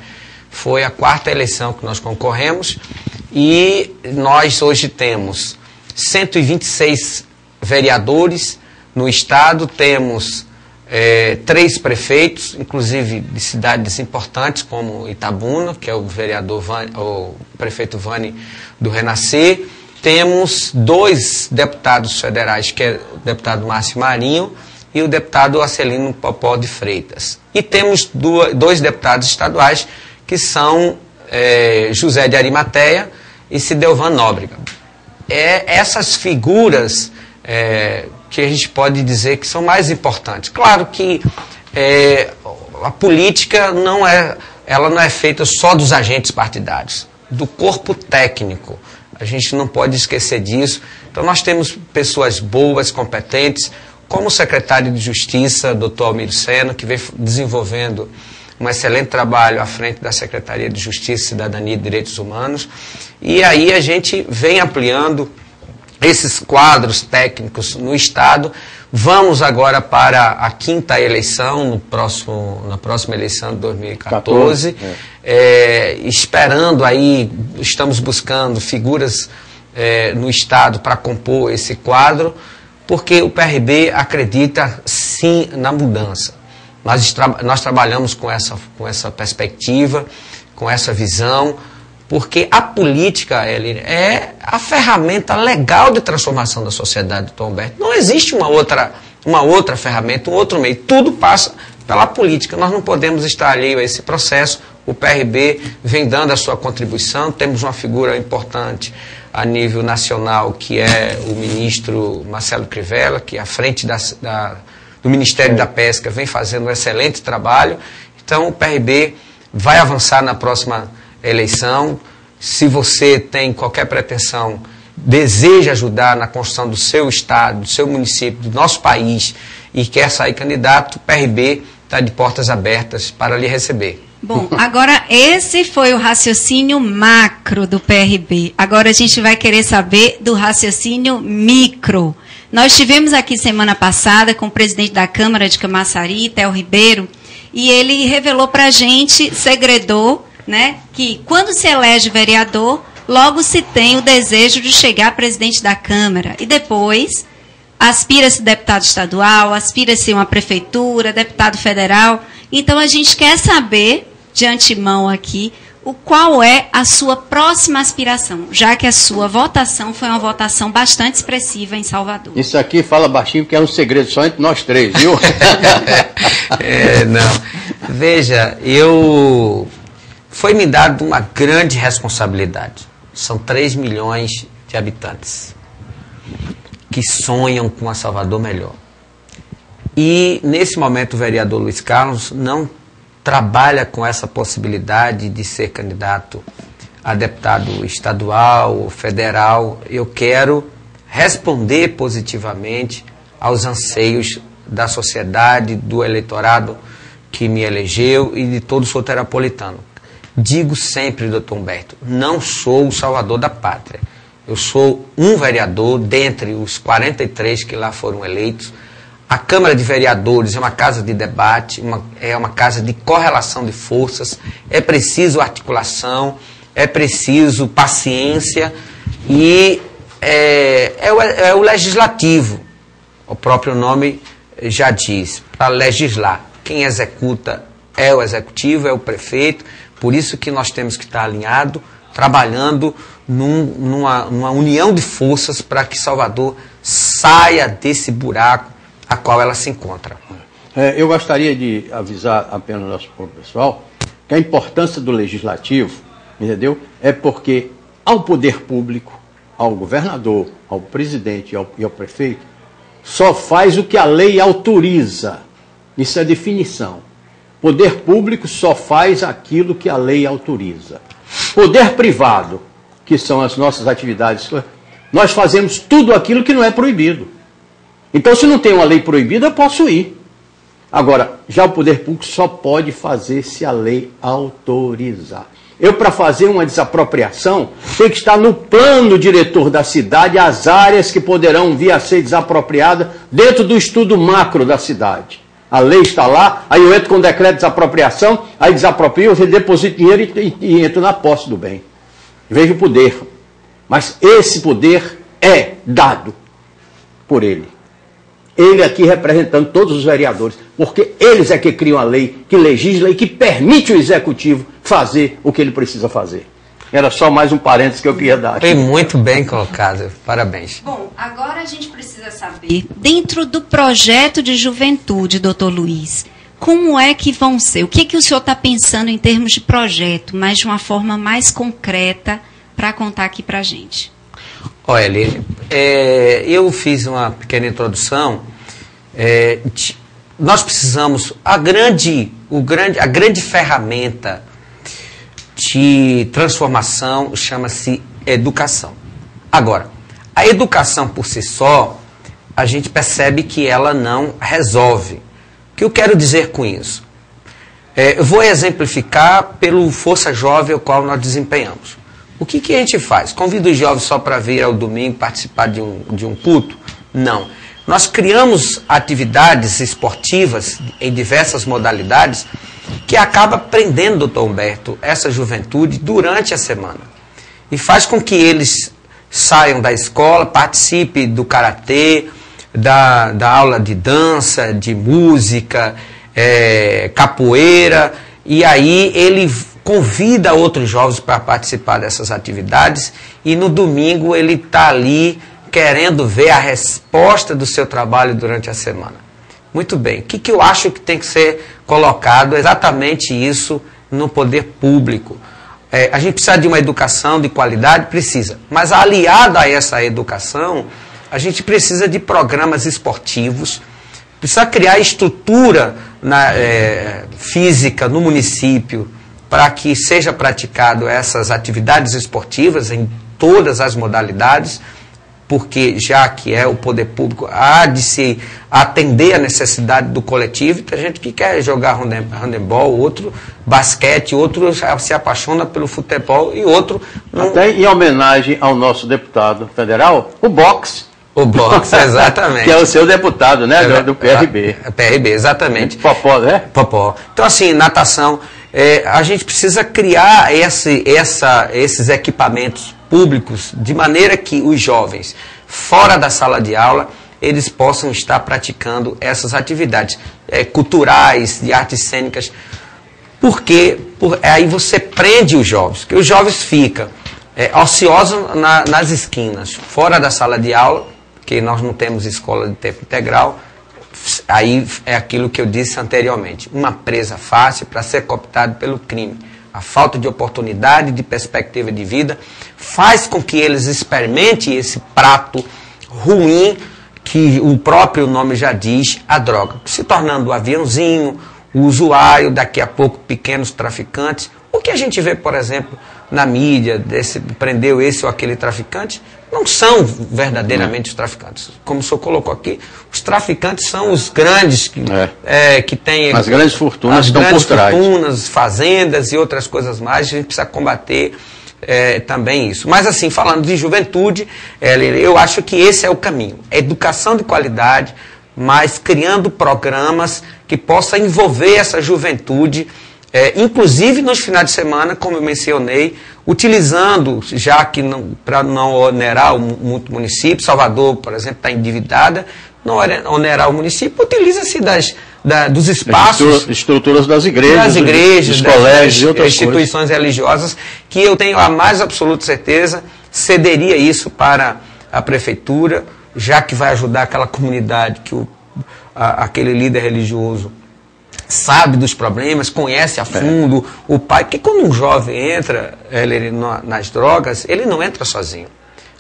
Foi a 4ª eleição que nós concorremos e nós hoje temos 126 vereadores no Estado, temos 3 prefeitos, inclusive de cidades importantes como Itabuna, que é o prefeito Vani do Renascer. Temos 2 deputados federais, que é o deputado Márcio Marinho e o deputado Acelino Popó de Freitas. E temos 2 deputados estaduais, que são José de Arimateia e Cidelvan Nóbrega. Essas figuras que a gente pode dizer que são mais importantes. Claro que a política não é feita só dos agentes partidários, do corpo técnico. A gente não pode esquecer disso. Então nós temos pessoas boas, competentes, como o secretário de Justiça, doutor Almir Sena, que vem desenvolvendo um excelente trabalho à frente da Secretaria de Justiça, Cidadania e Direitos Humanos. E aí a gente vem ampliando esses quadros técnicos no Estado. Vamos agora para a 5ª eleição, na próxima eleição de 2014. Esperando aí, estamos buscando figuras no Estado para compor esse quadro, porque o PRB acredita sim na mudança. Nós trabalhamos com essa perspectiva, com essa visão, porque a política é a ferramenta legal de transformação da sociedade, Tom Humberto. Não existe uma outra ferramenta, um outro meio. Tudo passa pela política. Nós não podemos estar alheio a esse processo. O PRB vem dando a sua contribuição. Temos uma figura importante a nível nacional, que é o ministro Marcelo Crivella, que à frente do Ministério da Pesca vem fazendo um excelente trabalho. Então o PRB vai avançar na próxima eleição. Se você tem qualquer pretensão, deseja ajudar na construção do seu estado, do seu município, do nosso país e quer sair candidato, o PRB está de portas abertas para lhe receber. Bom, agora esse foi o raciocínio macro do PRB. Agora a gente vai querer saber do raciocínio micro. Nós tivemos aqui semana passada com o presidente da Câmara de Camaçari, Theo Ribeiro, e ele revelou para a gente, segredou, né, que quando se elege vereador, logo se tem o desejo de chegar presidente da Câmara. E depois aspira-se deputado estadual, aspira-se uma prefeitura, deputado federal. Então a gente quer saber, de antemão aqui, qual é a sua próxima aspiração, já que a sua votação foi uma votação bastante expressiva em Salvador? Isso aqui fala baixinho porque é um segredo só entre nós três, viu? Não. Veja, foi me dado uma grande responsabilidade. São 3 milhões de habitantes que sonham com a Salvador melhor. E, nesse momento, o vereador Luiz Carlos não trabalha com essa possibilidade de ser candidato a deputado estadual ou federal. Eu quero responder positivamente aos anseios da sociedade, do eleitorado que me elegeu e de todo o soteropolitano. Digo sempre, doutor Humberto, não sou o salvador da pátria. Eu sou um vereador dentre os 43 que lá foram eleitos. A Câmara de Vereadores é uma casa de debate, é uma casa de correlação de forças, é preciso articulação, é preciso paciência e é o legislativo. O próprio nome já diz, para legislar. Quem executa é o executivo, é o prefeito, por isso que nós temos que estar alinhados, trabalhando numa união de forças para que Salvador saia desse buraco a qual ela se encontra. Eu gostaria de avisar apenas ao nosso pessoal que a importância do legislativo, entendeu? É porque ao poder público, ao governador, ao presidente e ao prefeito, só faz o que a lei autoriza. Isso é definição. Poder público só faz aquilo que a lei autoriza. Poder privado, que são as nossas atividades, nós fazemos tudo aquilo que não é proibido. Então, se não tem uma lei proibida, eu posso ir. Agora, já o poder público só pode fazer se a lei autorizar. Eu, para fazer uma desapropriação, tem que estar no plano diretor da cidade as áreas que poderão vir a ser desapropriadas dentro do estudo macro da cidade. A lei está lá, aí eu entro com decreto de desapropriação, aí desaproprio, eu deposito dinheiro e entro na posse do bem. Veja o poder. Mas esse poder é dado por ele. Ele aqui representando todos os vereadores, porque eles é que criam a lei, que legisla e que permite o executivo fazer o que ele precisa fazer. Era só mais um parênteses que eu queria dar. Foi muito bem colocado, parabéns. Bom, agora a gente precisa saber, dentro do projeto de juventude, doutor Luiz, como é que vão ser? O que o senhor está pensando em termos de projeto, mas de uma forma mais concreta, para contar aqui para a gente? Olha, eu fiz uma pequena introdução. Nós precisamos, a grande ferramenta de transformação chama-se educação. Agora, a educação por si só, a gente percebe que ela não resolve. O que eu quero dizer com isso? Eu vou exemplificar pelo Força Jovem, o qual nós desempenhamos. O que a gente faz? Convido os jovens só para vir ao domingo participar de um culto? Não. Nós criamos atividades esportivas em diversas modalidades que acaba prendendo, doutor Humberto, essa juventude durante a semana. E faz com que eles saiam da escola, participem do karatê, da aula de dança, de música, capoeira, e aí ele convida outros jovens para participar dessas atividades e no domingo ele está ali querendo ver a resposta do seu trabalho durante a semana. Muito bem, o que eu acho que tem que ser colocado exatamente isso no poder público? A gente precisa de uma educação de qualidade? Precisa, mas aliada a essa educação, a gente precisa de programas esportivos, precisa criar estrutura física no município, para que seja praticado essas atividades esportivas em todas as modalidades, porque já que é o poder público, há de se atender a necessidade do coletivo. Tem gente que quer jogar handebol, outro basquete, outro se apaixona pelo futebol e outro... Até em homenagem ao nosso deputado federal, o boxe. O boxe, exatamente. Que é o seu deputado, né, do PRB. PRB, exatamente. Popó, né? Popó. Então, assim, natação... a gente precisa criar esses equipamentos públicos de maneira que os jovens, fora da sala de aula, eles possam estar praticando essas atividades culturais, de artes cênicas. Porque aí você prende os jovens, que os jovens ficam ociosos nas esquinas, fora da sala de aula, que nós não temos escola de tempo integral. Aí é aquilo que eu disse anteriormente, uma presa fácil para ser cooptado pelo crime. A falta de oportunidade, de perspectiva de vida, faz com que eles experimentem esse prato ruim, que o próprio nome já diz, a droga, se tornando o aviãozinho, o usuário, daqui a pouco pequenos traficantes. O que a gente vê, por exemplo, na mídia, prendeu esse ou aquele traficante, não são verdadeiramente os traficantes. Como o senhor colocou aqui, os traficantes são os grandes que têm... As grandes fortunas estão por trás. As fortunas, fazendas e outras coisas mais, a gente precisa combater também isso. Mas assim, falando de juventude, eu acho que esse é o caminho. Educação de qualidade, mas criando programas que possam envolver essa juventude, inclusive nos finais de semana, como eu mencionei, utilizando, já que para não onerar muito o município, Salvador, por exemplo, está endividada, não onerar o município, utiliza-se dos espaços, estruturas das igrejas, dos colégios e outras instituições religiosas, que eu tenho a mais absoluta certeza, cederia isso para a prefeitura, já que vai ajudar aquela comunidade que aquele líder religioso sabe dos problemas, conhece a fundo o pai, porque quando um jovem entra nas drogas, ele não entra sozinho.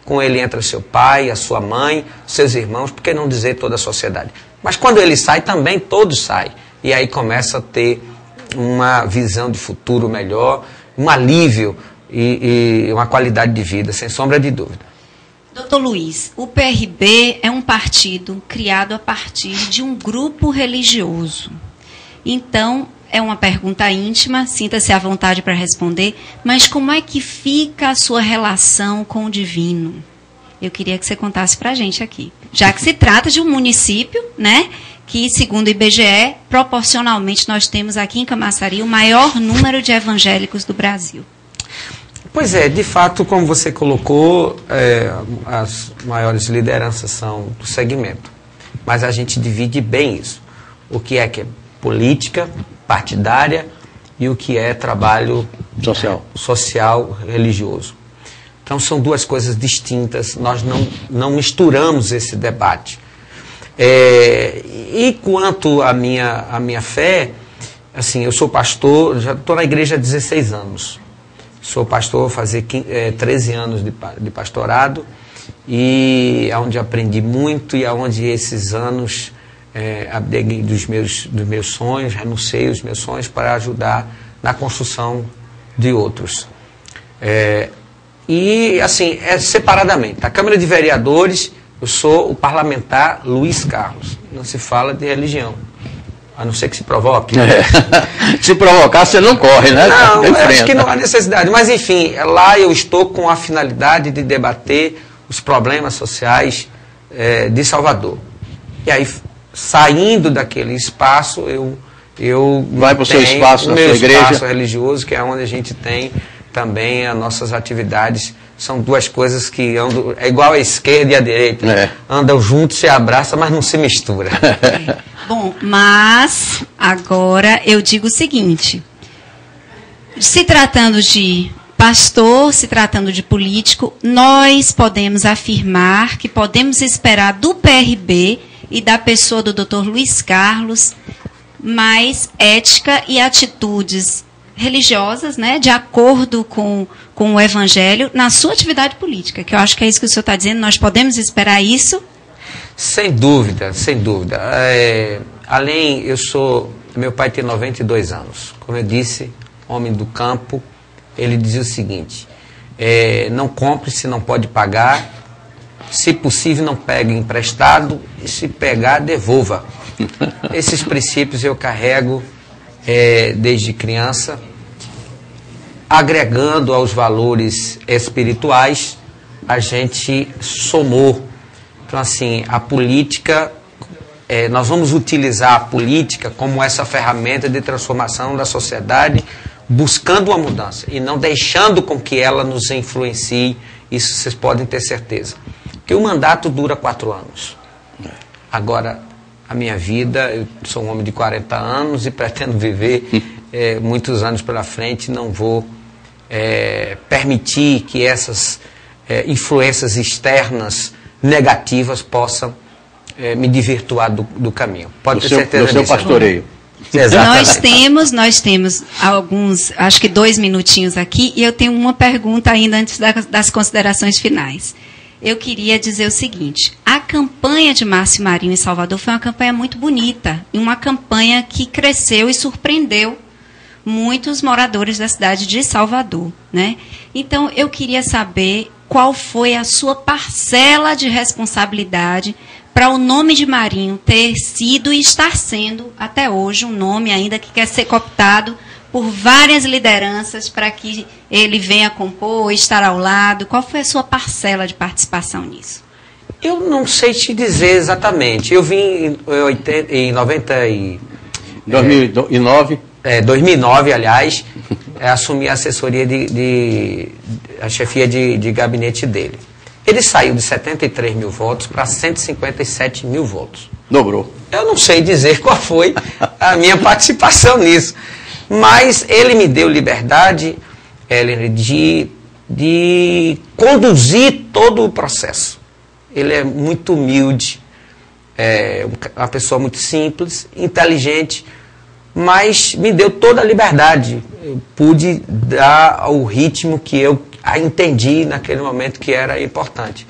Com ele entra seu pai, a sua mãe, seus irmãos, por que não dizer toda a sociedade? Mas quando ele sai, também todos saem. E aí começa a ter uma visão de futuro melhor, um alívio e uma qualidade de vida, sem sombra de dúvida. Doutor Luiz, o PRB é um partido criado a partir de um grupo religioso. Então, é uma pergunta íntima, sinta-se à vontade para responder, mas como é que fica a sua relação com o divino? Eu queria que você contasse para a gente aqui. Já que se trata de um município, né, que, segundo o IBGE, proporcionalmente nós temos aqui em Camaçari o maior número de evangélicos do Brasil. Pois é, de fato, como você colocou, as maiores lideranças são do segmento. Mas a gente divide bem isso. O que é política, partidária, e o que é trabalho social, religioso. Então são duas coisas distintas, nós não misturamos esse debate. E quanto à minha fé, assim, eu sou pastor, já estou na igreja há 16 anos. Sou pastor, vou fazer 13 anos de pastorado, e onde aprendi muito e onde esses anos abneguei dos meus sonhos, renunciei os meus sonhos para ajudar na construção de outros. E assim, separadamente. Na Câmara de Vereadores, eu sou o parlamentar Luiz Carlos. Não se fala de religião, a não ser que se provoque. Se provocar, você não corre, né? Não, acho que não há necessidade. Mas, enfim, lá eu estou com a finalidade de debater os problemas sociais de Salvador. E aí, saindo daquele espaço, eu vai para o seu espaço, na sua igreja. Espaço religioso, que é onde a gente tem também as nossas atividades. São duas coisas que andam, é igual a esquerda e a direita. Andam juntos, se abraçam, mas não se misturam. Bom, mas agora eu digo o seguinte, se tratando de pastor, se tratando de político, nós podemos afirmar que podemos esperar do PRB e da pessoa do Dr. Luiz Carlos mais ética e atitudes religiosas, né, de acordo com o Evangelho, na sua atividade política, que eu acho que é isso que o senhor está dizendo, nós podemos esperar isso? Sem dúvida, sem dúvida. Meu pai tem 92 anos. Como eu disse, homem do campo, ele dizia o seguinte, não compre se não pode pagar, se possível não pegue emprestado, e se pegar, devolva. Esses princípios eu carrego desde criança, agregando aos valores espirituais, a gente somou. Então, assim, a política, nós vamos utilizar a política como essa ferramenta de transformação da sociedade, buscando uma mudança e não deixando com que ela nos influencie. Isso vocês podem ter certeza. Porque o mandato dura 4 anos. Agora, a minha vida, eu sou um homem de 40 anos e pretendo viver muitos anos pela frente, não vou permitir que essas influências externas negativas possam me desvirtuar do caminho. Pode ter certeza disso. Do seu pastoreio. Nós temos alguns, acho que 2 minutinhos aqui, e eu tenho uma pergunta ainda antes das considerações finais. Eu queria dizer o seguinte: a campanha de Márcio Marinho em Salvador foi uma campanha muito bonita, e uma campanha que cresceu e surpreendeu muitos moradores da cidade de Salvador, né? Então, eu queria saber qual foi a sua parcela de responsabilidade para o nome de Marinho ter sido e estar sendo, até hoje, um nome ainda que quer ser cooptado por várias lideranças para que ele venha compor, estar ao lado. Qual foi a sua parcela de participação nisso? Eu não sei te dizer exatamente. Eu vim em 2009, aliás, assumi a assessoria a chefia de gabinete dele. Ele saiu de 73 mil votos para 157 mil votos. Dobrou. Eu não sei dizer qual foi a minha participação nisso, mas ele me deu liberdade, de conduzir todo o processo. Ele é muito humilde, uma pessoa muito simples, inteligente, mas me deu toda a liberdade. Eu pude dar o ritmo que eu entendi naquele momento que era importante.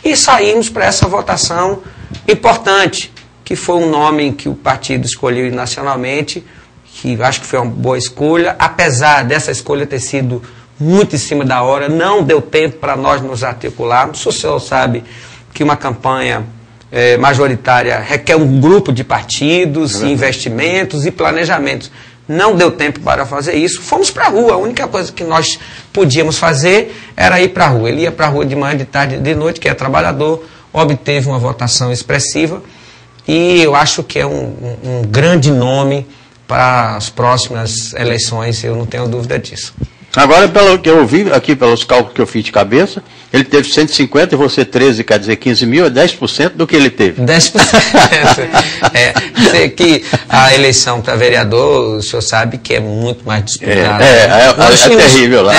E saímos para essa votação importante, que foi um nome que o partido escolheu nacionalmente, que acho que foi uma boa escolha, apesar dessa escolha ter sido muito em cima da hora, não deu tempo para nós nos articularmos. O senhor sabe que uma campanha majoritária requer um grupo de partidos, investimentos e planejamentos. Não deu tempo para fazer isso. Fomos para a rua. A única coisa que nós podíamos fazer era ir para a rua. Ele ia para a rua de manhã, de tarde, de noite, que é trabalhador, obteve uma votação expressiva e eu acho que é um grande nome para as próximas eleições, eu não tenho dúvida disso. Agora, pelo que eu vi aqui, pelos cálculos que eu fiz de cabeça, ele teve 150 e você 13, quer dizer 15 mil, é 10% do que ele teve. 10%. Que a eleição para vereador, o senhor sabe que é muito mais disputada. É terrível lá.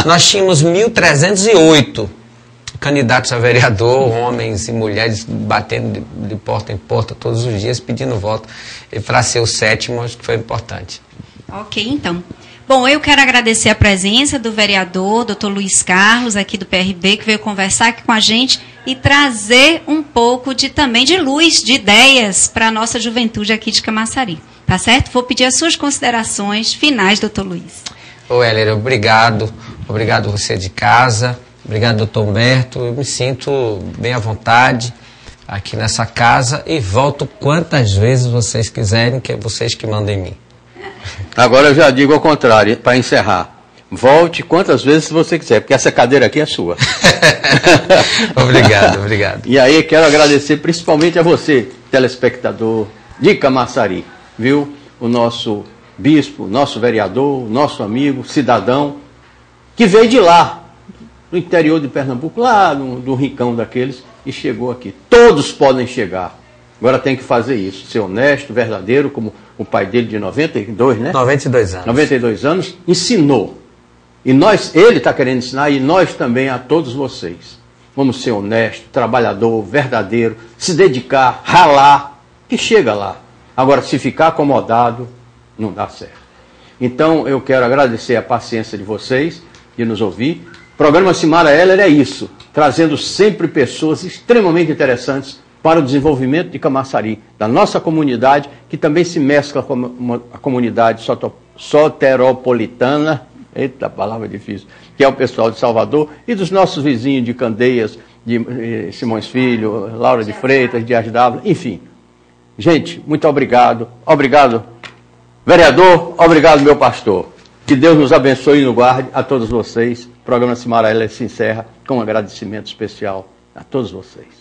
Nós tínhamos 1.308 candidatos a vereador, homens e mulheres batendo de porta em porta todos os dias pedindo voto. E para ser o 7º, acho que foi importante. Ok, então. Bom, eu quero agradecer a presença do vereador, Dr. Luiz Carlos, aqui do PRB, que veio conversar aqui com a gente e trazer um pouco também de luz, de ideias para a nossa juventude aqui de Camaçari. Tá certo? Vou pedir as suas considerações finais, Dr. Luiz. Ô, Hélia, obrigado. Obrigado você de casa. Obrigado, doutor Humberto. Eu me sinto bem à vontade aqui nessa casa e volto quantas vezes vocês quiserem, que é vocês que mandam em mim. Agora eu já digo ao contrário, para encerrar. Volte quantas vezes você quiser, porque essa cadeira aqui é sua. Obrigado. E aí quero agradecer principalmente a você, telespectador de Camaçari, viu? O nosso bispo, nosso vereador, nosso amigo, cidadão, que veio de lá, do interior de Pernambuco, lá do rincão daqueles, e chegou aqui. Todos podem chegar. Agora tem que fazer isso, ser honesto, verdadeiro, como o pai dele de 92, né? 92 anos. 92 anos, ensinou. E ele está querendo ensinar, e nós também a todos vocês. Vamos ser honesto, trabalhador, verdadeiro, se dedicar, ralar, que chega lá. Agora, se ficar acomodado, não dá certo. Então, eu quero agradecer a paciência de vocês, de nos ouvir. O programa Cimara Heller é isso, trazendo sempre pessoas extremamente interessantes para o desenvolvimento de Camaçari, da nossa comunidade, que também se mescla com a comunidade soteropolitana, eita, palavra difícil, que é o pessoal de Salvador, e dos nossos vizinhos de Candeias, de Simões Filho, Laura de Freitas, Dias d'Ávila, enfim. Gente, muito obrigado. Obrigado, vereador, obrigado, meu pastor. Que Deus nos abençoe e nos guarde a todos vocês. O programa Cimara Heller se encerra com um agradecimento especial a todos vocês.